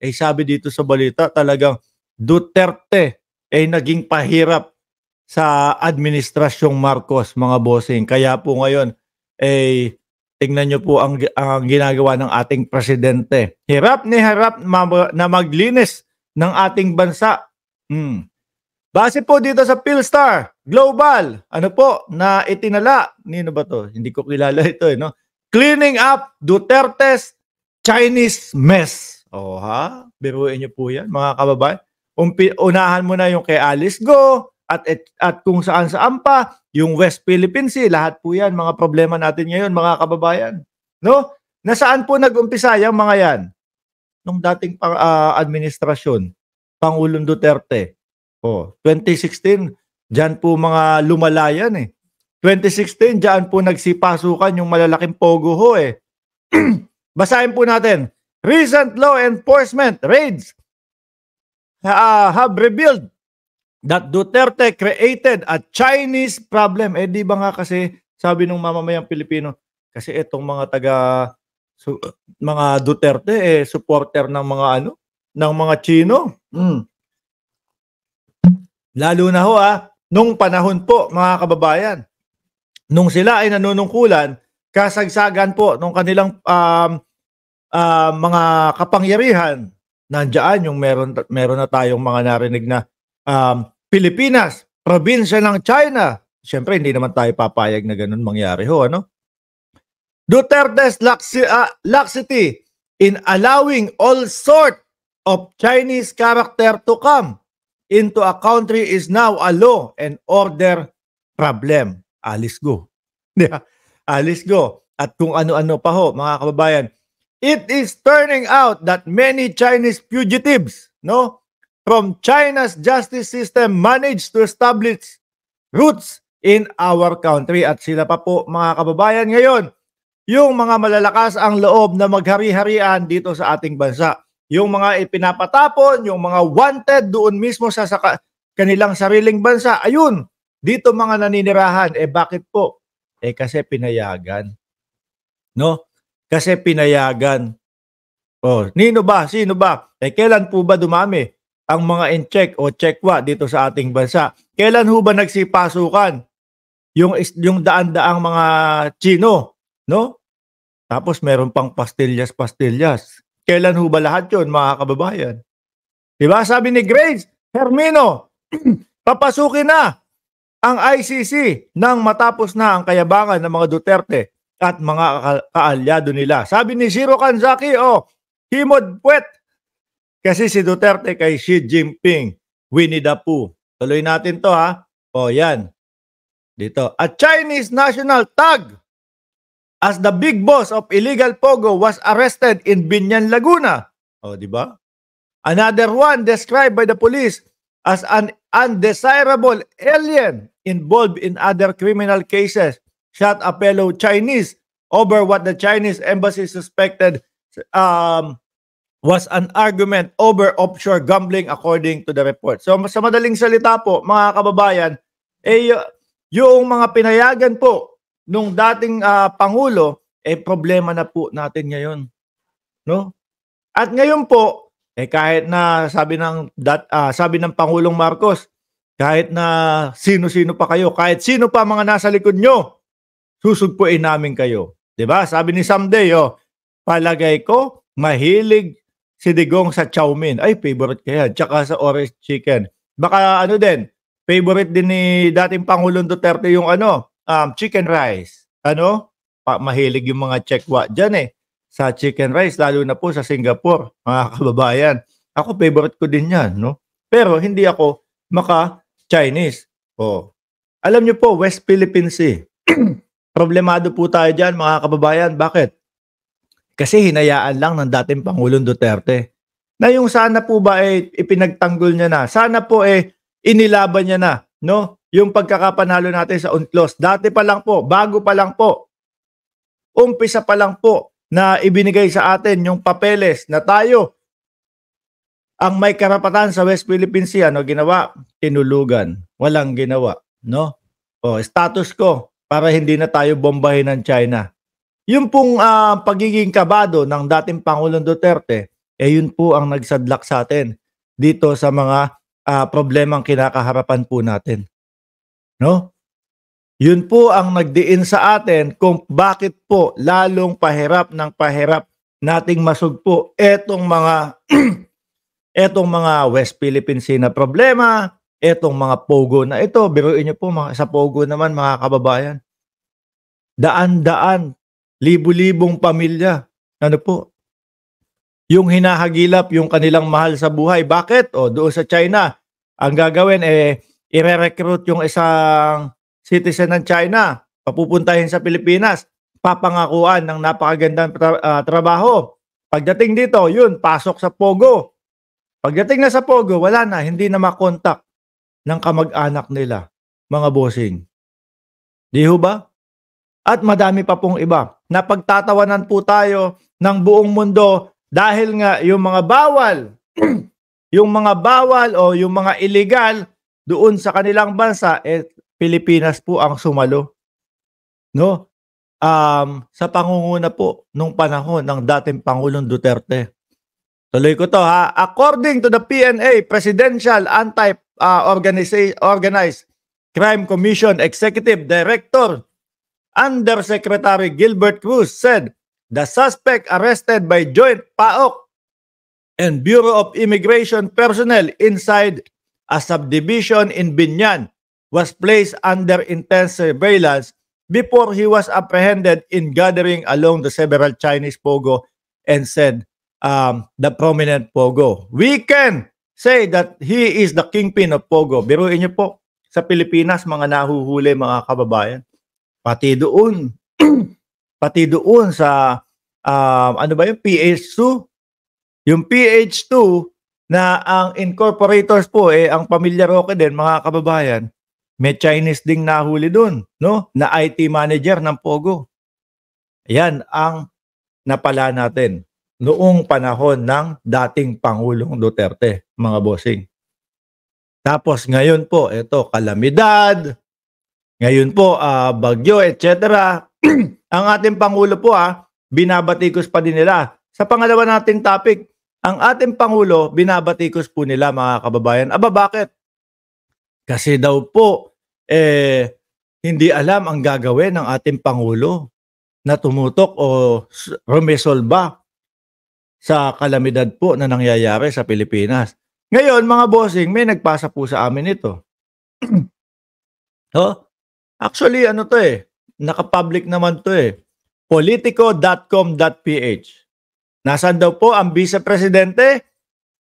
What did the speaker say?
eh sabi dito sa balita talagang Duterte ay naging pahirap sa administrasyong Marcos, mga bossing. Kaya po ngayon, eh, tingnan nyo po ang ginagawa ng ating presidente. Hirap ni harap na maglinis ng ating bansa. Base po dito sa Philstar Global, ano po, na itinala, nino ba to? Hindi ko kilala ito no? Cleaning up Duterte's Chinese mess. Oh ha? Biruin nyo po yan, mga kababayan. Unahan mo na yung kay Alice Go, at kung saan-saan pa, yung West Philippine Sea, lahat po yan, mga problema natin ngayon, mga kababayan. No? Nasaan po nag-umpisa yung mga yan? Nung dating administrasyon, Pangulong Duterte. 2016, dyan po mga lumalayan 2016, dyan po nagsipasukan yung malalaking pogo ho Basahin po natin. Recent law enforcement raids have revealed that Duterte created a Chinese problem. Di ba nga kasi sabi ng mamamayang Pilipino, kasi itong mga mga Duterte supporter ng mga ng mga Chino. Lalo na ho nung panahon po, mga kababayan, nung sila ay nanunungkulan, kasagsagan po nung kanilang mga kapangyarihan, nandiyan yung meron na tayong mga narinig na Pilipinas, probinsya ng China. Siyempre, hindi naman tayo papayag na ganun mangyari ho, Duterte's laxity in allowing all sort of Chinese character to come into a country is now a law and order problem. Alice Go. Alice Go. At kung ano-ano pa ho, mga kababayan. It is turning out that many Chinese fugitives, from China's justice system managed to establish roots in our country. At sila pa po, mga kababayan, ngayon, yung mga malalakas ang loob na maghari-harian dito sa ating bansa. Yung mga ipinapatapon, yung mga wanted doon mismo sa kanilang sariling bansa, ayun, dito mga naninirahan. Bakit po? Kasi pinayagan. Kasi pinayagan. Nino ba? Sino ba? Kailan po ba dumami ang mga in-check o checkwa dito sa ating bansa? Kailan ho ba nagsipasukan yung daan-daang mga Chino? Tapos meron pang pastillas. Kailan ho ba lahat yun, mga kababayan? Diba? Sabi ni Grace Hermino, papasukin na ang ICC nang matapos na ang kayabangan ng mga Duterte at mga kaalyado nila. Sabi ni Shiro Kanzaki, himod puwet. Kasi si Duterte kay Xi Jinping, Winnie the Pooh. Tuloy natin to yan. Dito. A Chinese national tag as the big boss of illegal pogo was arrested in Binyan, Laguna. Di ba? Another one described by the police as an undesirable alien involved in other criminal cases shot a fellow Chinese over what the Chinese embassy suspected was an argument over offshore gambling according to the report. So sa madaling salita po, mga kababayan, yung mga pinayagan po nung dating Pangulo, problema na po natin ngayon. At ngayon po, kahit na sabi ng Pangulong Marcos, kahit na sino-sino pa kayo, kahit sino pa mga nasa likod nyo, susugpuin namin kayo. Diba? Sabi ni Someday, palagay ko, mahilig si Digong sa chow mein. Favorite kaya. Tsaka sa orange chicken. Baka favorite din ni dating Pangulong Duterte yung chicken rice. Mahilig yung mga Chekwa dyan sa chicken rice, lalo na po sa Singapore, mga kababayan. Ako, favorite ko din yan, Pero hindi ako maka-Chinese. Alam nyo po, West Philippine Sea. Problemado po tayo dyan, mga kababayan. Bakit? Kasi hinayaan lang ng dating Pangulong Duterte. Na yung sana po ba ipinagtanggol niya na. Sana po inilaban niya na, yung pagkakapanalo natin sa UNCLOS. Dati pa lang po, bago pa lang po. Umpisa pa lang po na ibinigay sa atin yung papeles na tayo ang may karapatan sa West Philippine Sea. Ginawa? Tinulugan. Walang ginawa. Status quo para hindi na tayo bombahin ng China. Yung pong pagiging kabado ng dating Pangulong Duterte, yun po ang nagsadlak sa atin dito sa mga problemang kinakaharapan po natin. No? Yun po ang nagdiin sa atin kung bakit po lalong pahirap ng pahirap nating masugpo etong mga etong mga West Philippine Sea na problema, etong mga pogo na ito. Biruin niyo po sa pogo naman mga kababayan. Daan-daan, libu-libong pamilya. Ano po? Yung hinahagilap yung kanilang mahal sa buhay. Bakit? Doon sa China, ang gagawin ire-recruit yung isang citizen ng China, papupuntahin sa Pilipinas, papangakuan ng napakagandang trabaho. Pagdating dito, yun, pasok sa Pogo. Pagdating na sa Pogo, wala na, hindi na makontak ng kamag-anak nila, mga bossing. Di ho ba? At madami pa pong iba. Napagtatawanan po tayo ng buong mundo dahil nga yung mga bawal, yung mga bawal o yung mga illegal doon sa kanilang bansa, Pilipinas po ang sumalo. No? Sa pangunguna po nung panahon ng dating Pangulong Duterte. Tuloy ko to ha. According to the PNA, Presidential Organized Crime Commission Executive Director, Undersecretary Gilbert Cruz said the suspect arrested by Joint PAOK and Bureau of Immigration personnel inside a subdivision in Binyan was placed under intense surveillance before he was apprehended in gathering along the several Chinese Pogo and said the prominent Pogo. We can say that he is the kingpin of Pogo. Biruin niyo po, sa Pilipinas, mga nahuhuli mga kababayan. Pati doon, pati doon sa, ano ba yung PH2? Yung PH2 na ang incorporators po, ang Pamilya Roque din, mga kababayan, may Chinese ding nahuli doon, no? Na IT manager ng Pogo. Yan ang napala natin noong panahon ng dating Pangulong Duterte, mga bossing. Tapos ngayon po, ito, kalamidad, ngayon po, bagyo, etc. Ang ating Pangulo po, binabatikos pa din nila. Sa pangalawa nating topic, ang ating Pangulo, binabatikos po nila mga kababayan. Aba, bakit? Kasi daw po, hindi alam ang gagawin ng ating Pangulo na tumutok o rumesolba sa kalamidad po na nangyayari sa Pilipinas. Ngayon, mga bossing, may nagpasa po sa amin ito. Actually, ano to naka-public naman to politico.com.ph. Nasaan daw po ang Vice Presidente